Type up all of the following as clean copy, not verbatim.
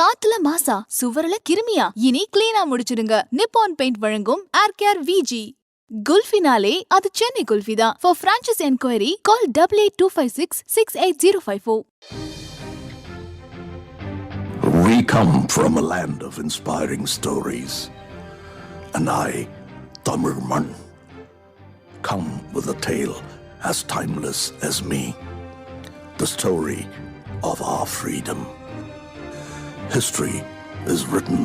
காத்துல மாசா சுவரல கிருமியா இனி கிளீனா முடிச்சிடுங்க. நிப்பான் பெயிண்ட் வழங்கும் ஏர்கேர் விஜி. குல்ஃபினாலே அது சென்னை குல்ஃபி தான். For franchise enquiry call 8825668054. We come from a land of inspiring stories, and I, Tamil Man, come with a tale as timeless as me, the story of our freedom. History is written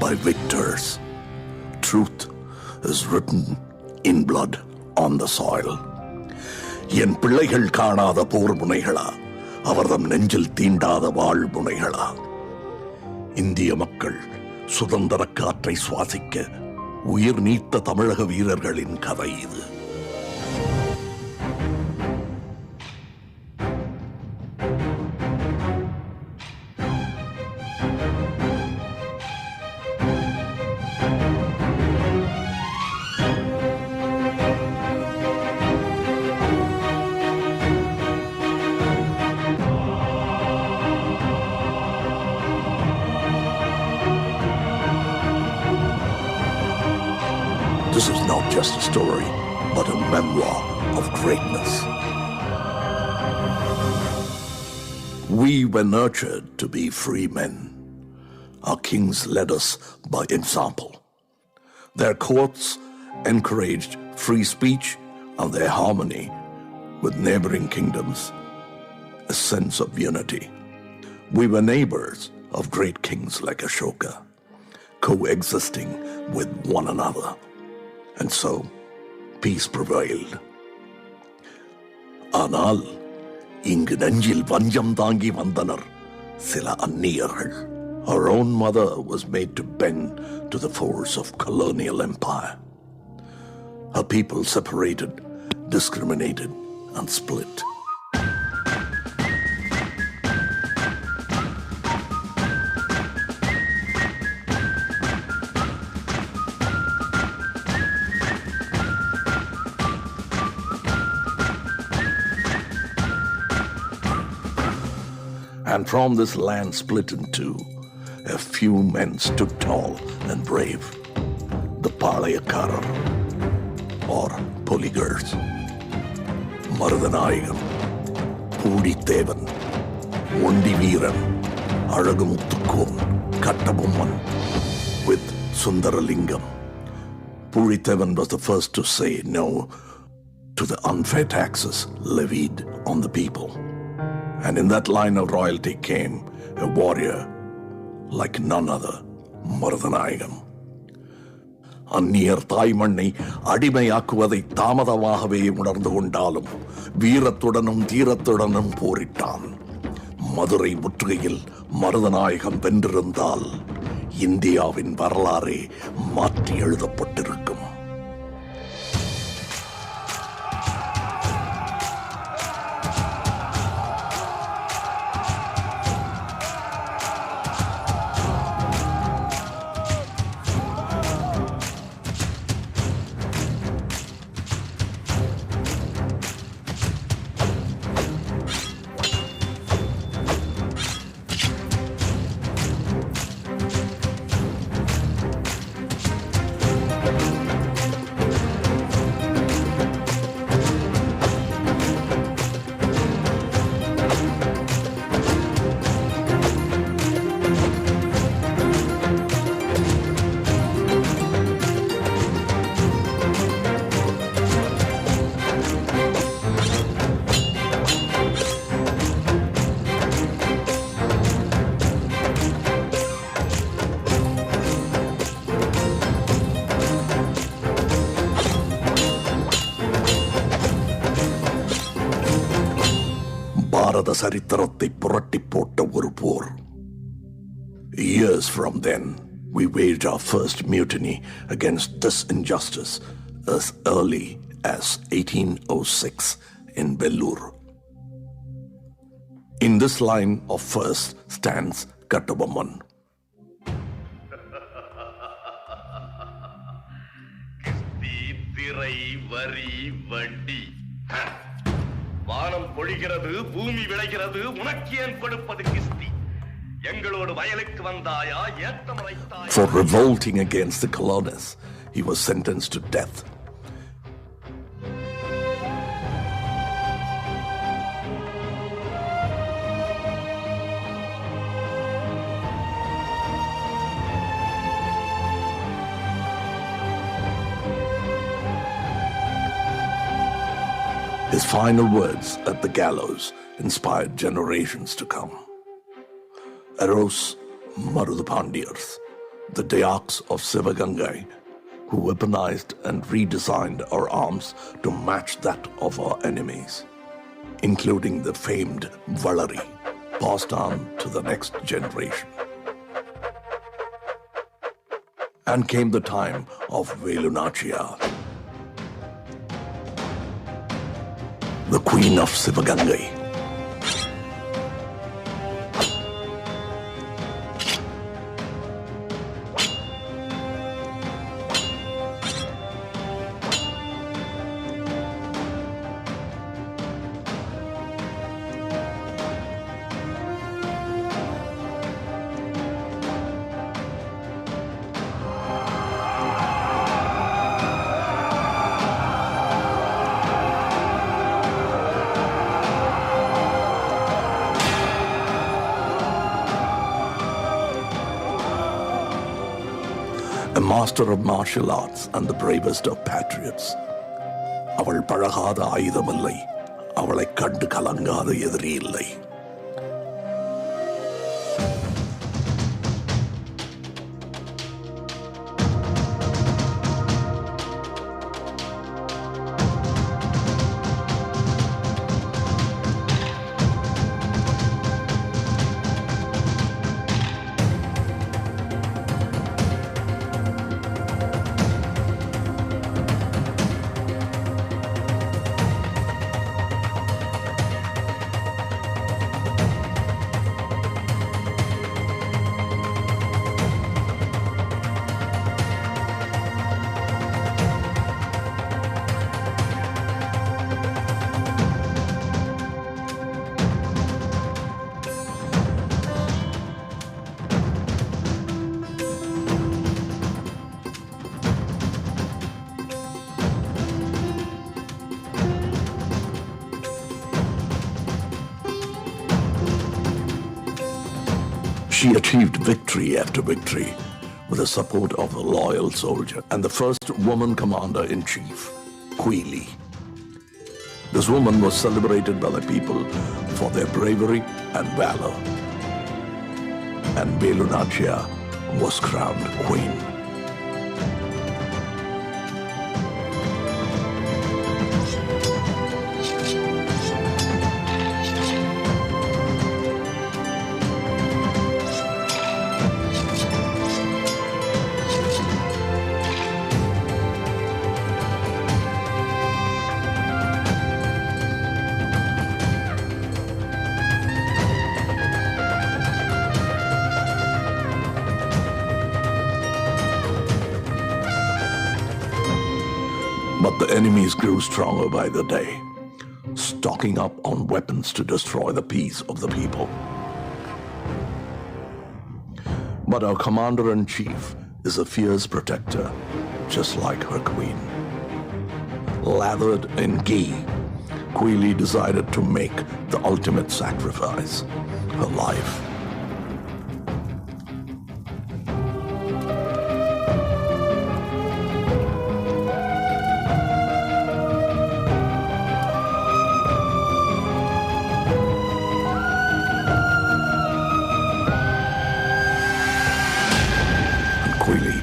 by victors. Truth is written in blood on the soil. என் பிள்ளைகள் காணாத போர் முனைகளா, அவர்தம் நெஞ்சில் தீண்டாத வாழ் முனைகளா. இந்திய மக்கள் சுதந்திர காற்றை சுவாசிக்க உயிர் நீத்த தமிழக வீரர்களின் கதை இது. This is not just a story, but a memoir of greatness. We were nurtured to be free men. Our kings led us by example. Their courts encouraged free speech and their harmony with neighboring kingdoms, a sense of unity. We were neighbors of great kings like Ashoka, coexisting with one another. And so, peace prevailed. ஆனால் இங்கு நெஞ்சில் வஞ்சம் தாங்கி வந்தனர் சில அந்நியர்கள். Our own mother was made to bend to the force of colonial empire. Her people separated, discriminated, and split. And from this land split in two, a few men stood tall and brave, the Palayakarar, or Polygars. Marudanayagam, Puditevan, Ondiviran, Aragamuttukon, Kattabumman, with Sundaralingam. Puditevan was the first to say no to the unfair taxes levied on the people. And in that line of royalty came a warrior like none other, Marudanayagam. அந்நியர் தாய்மண்ணை அடிமையாக்குவதை தாமதமாகவே உணர்ந்து கொண்டாலும் வீரத்துடனும் தீரத்துடனும் போரிட்டான். மதுரை முற்றுகையில் மருதநாயகம் வென்றிருந்தால் இந்தியாவின் வரலாறே மாற்றி எழுதப்பட்டிருக்கும். பாரத சரித்திரத்தை புரட்டி போட்ட ஒரு போர். Years from then, we waged our first mutiny against this injustice as early as 1806 in Vellore. In this line of first stands Kattabomman. வானம் பொழிகிறது, பூமி விளைகிறது, உனக்கு ஏன் கொடுப்பது கிஸ்தி? For revolting against the colonists, he was sentenced to death. His final words at the gallows inspired generations to come. Arose Marudapandiyars, the Dayaks of Sivagangai, who weaponized and redesigned our arms to match that of our enemies, including the famed Valari, passed on to the next generation. And came the time of Velunachia, the Queen of Sivagangai. A master of martial arts and the bravest of patriots. அவள் பழகாத ஆயுதமில்லை, அவளை கண்டு கலங்காத எதிரி இல்லை. She achieved victory after victory with the support of a loyal soldier and the first woman commander-in-chief, Quili. This woman was celebrated by the people for their bravery and valor. And Velunachia was crowned queen. But the enemies grew stronger by the day, stocking up on weapons to destroy the peace of the people. But our commander-in-chief is a fierce protector, just like her queen. Lathered in ghee, Quili decided to make the ultimate sacrifice, her life. Quili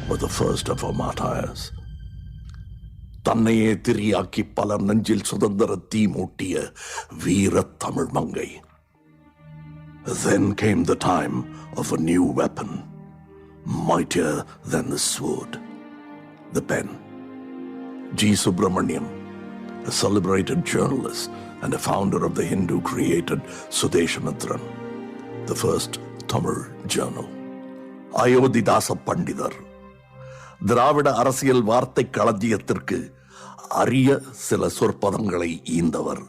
was the first of our martyrs. தன்னையே teriyaki பலர் நெஞ்சில் சுதந்திர தீ மூட்டிய வீர தமிழ் மங்கை. Then came the time of a new weapon, mightier than the sword, the pen. G. Subramaniam, a celebrated journalist and a founder of the Hindu-created Sudeshanatran, the first Tamil journal. Ayothidasa பண்டிதர், திராவிட அரசியல் வார்த்தை களஞ்சியத்திற்கு அரிய சில சொற்பதங்களை ஈந்தவர்.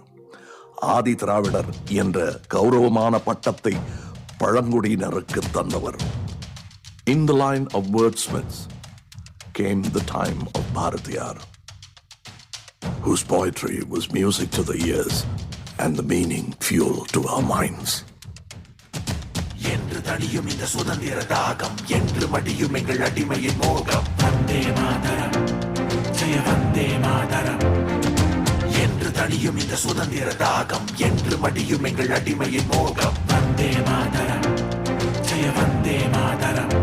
ஆதி திராவிடர் என்ற கௌரவமான பட்டத்தை பழங்குடியினருக்கு தந்தவர். In the line of wordsmiths came the time of Bharatiyar, whose poetry was music to the ears and the meaning fuel to our minds. என்று தடியும் இந்த சுதந்திர தாகம், என்று மடியும் எங்கள் அடிமையின் மோகம். வந்தே மாதரம், ஜெய வந்தே மாதரம். என்று தடியும் இந்த சுதந்திர தாகம், என்று மடியும் எங்கள் அடிமையின் மோகம். வந்தே மாதரம், ஜெய வந்தே மாதரம்.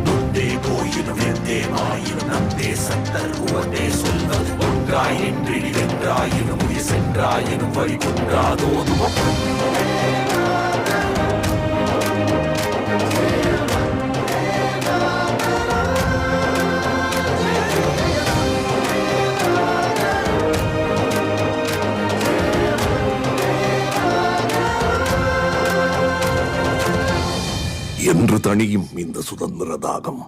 நொந்தே போயினும் எந்தே மாயினும் நம் தேசத்தர் உவந்தே சொல்வது ஒன்றாய் நின்றிடி வென்றாயினும் உயிர் சென்றாயினும் வழி குன்றாதோதும். என்று தணியும் இந்த சுதந்திர தாகம்,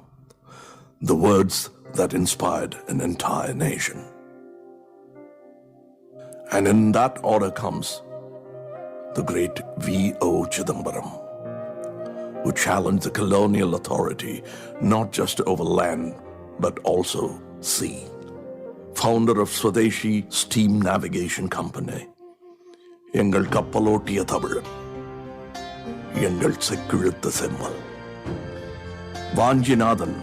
the words that inspired an entire nation. And in that order comes the great V.O. Chidambaram, who challenged the colonial authority not just over land but also sea. Founder of Swadeshi Steam Navigation Company, எங்கள் கப்பலோட்டிய தமிழன், எங்கள் செக்கிழுத்த செம்மல். Vanjinathan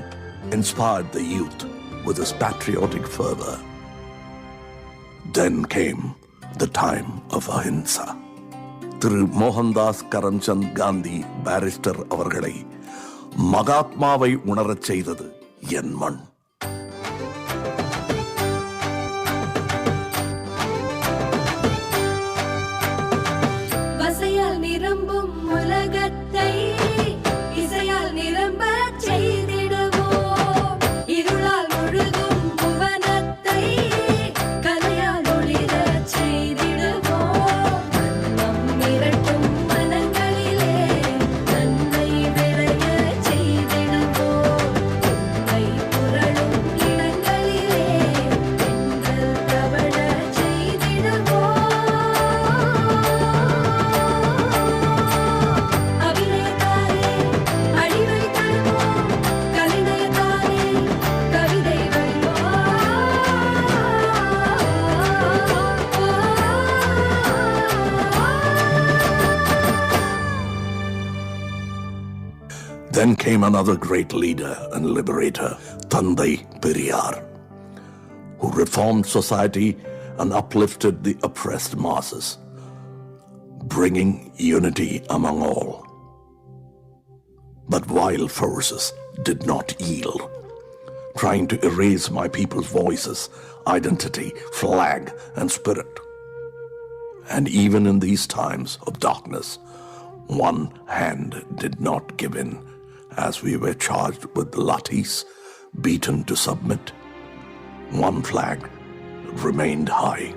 inspired the youth with his patriotic fervor. Then came the time of ahimsa. Thiru Mohandas Karamchand Gandhi barrister அவர்களை மகாத்மாவை உணரச் செய்தது என் மண். வசையால் நிரம்பும் உலகத்தை இசையால் நிரம்பச் செய்திடுவோம். இருளால் முழுதும் புவனத்தை கலையால் ஒளிரச் செய்திடுவோம். நம் மிரட்டும் மனங்களிலே நன்மை விளையச் செய்திடுவோம். உண்மை புரளும் இடங்களிலே பெண்கள் தவழச் செய்திடுவோம். அபிநயத்தாலே அழிவை தருவோம், கவிநயத்தாலே கவிதை Then came another great leader and liberator, Thandai Periyar, who reformed society and uplifted the oppressed masses, bringing unity among all. But wild forces did not yield, trying to erase my people's voices, identity, flag, and spirit. And even in these times of darkness, one hand did not give in, as we were charged with lathis, beaten to submit. One flag remained high.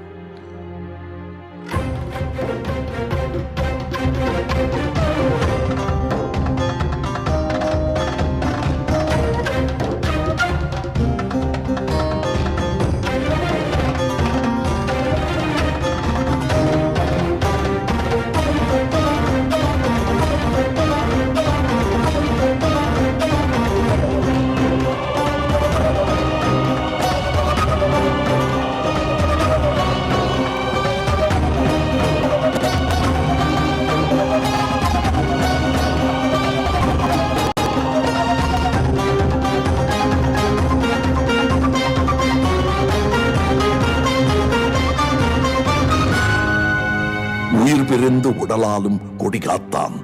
உயிர் பிரிந்து உடலாலும் கொடிகாத்தான்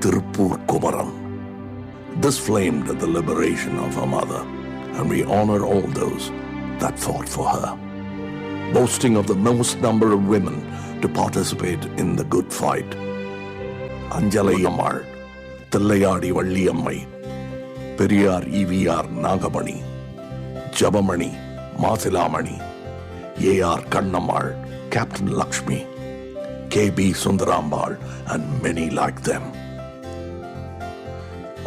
Tiruppur Kumaran. This flamed the liberation of her mother, and we honor all those that fought for her. Boasting of the most number of women to participate in the good fight, Anjalai Ammal, Tillayadi Valliyammai, Periyar E.V.R. Nagamani, Jabamani, Masilamani, A.R. Kannammal, Captain Lakshmi, K.B. Sundarambal, and many like them.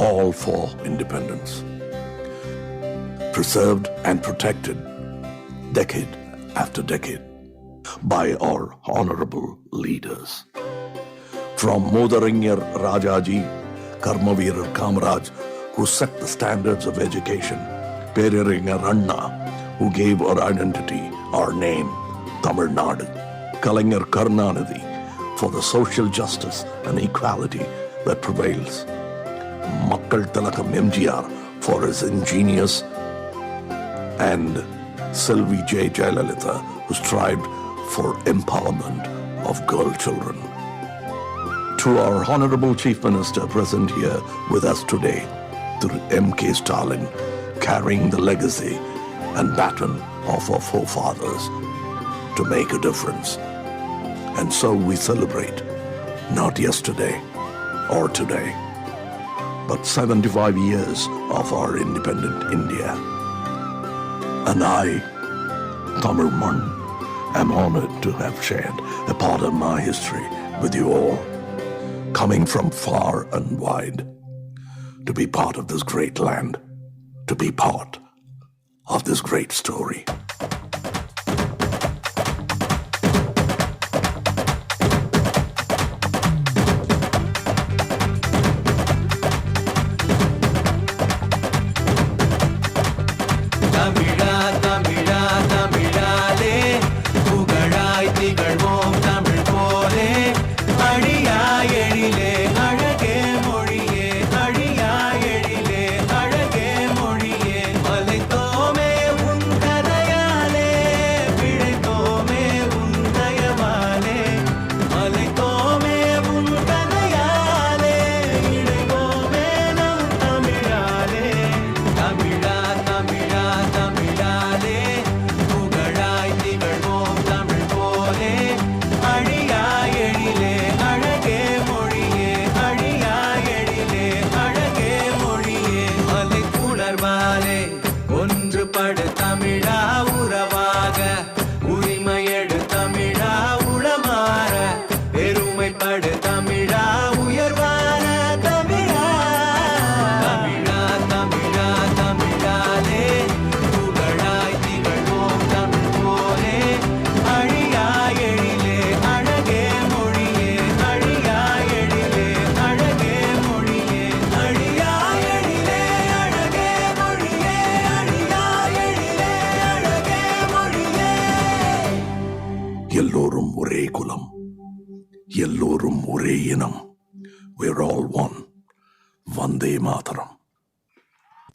All for independence. Preserved and protected decade after decade by our honorable leaders. From Modaringer Rajaji, Karmaveerar Kamaraj, who set the standards of education, Periyaringer Anna, who gave our identity, our name, Tamil Nadu, Kalaignar Karunanidhi, for the social justice and equality that prevails, Makkal Tilakam MGR for his ingenious, and Selvi J. Jayalalitha, who strived for empowerment of girl children. To our Honorable Chief Minister present here with us today, to M.K. Stalin, carrying the legacy and baton of our forefathers to make a difference. And so we celebrate, not yesterday or today, but 75 years of our independent India. And I, Tamil Man, am honored to have shared a part of my history with you all, coming from far and wide, to be part of this great land, to be part of this great story. எல்லோரும் ஒரே குலம், எல்லோரும் ஒரே இனம். We're all one. Vande Mataram.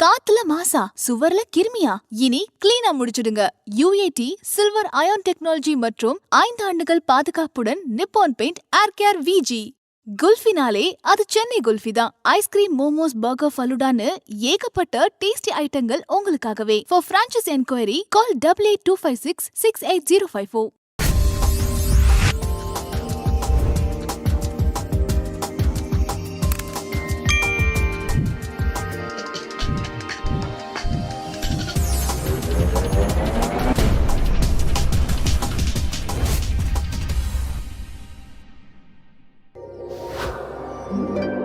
காத்துல மாசா, சுவர்ல கிருமியா? இனி கிளீனா முடிச்சிடுங்க. UAT சில்வர் அயான் டெக்னாலஜி மற்றும் 5 ஆண்டுகள் பாதுகாப்புடன் நிப்பான் பெயிண்ட் ஏர்கேர் VG. குல்ஃபினாலே அது சென்னை குல்ஃபி தான். ஐஸ்கிரீம், மோமோஸ், பர்கர், ஃபலூடான்னு ஏகப்பட்ட டேஸ்டி ஐட்டங்கள் உங்களுக்காகவே. For franchise enquiry, call 882566 68054. Thank you.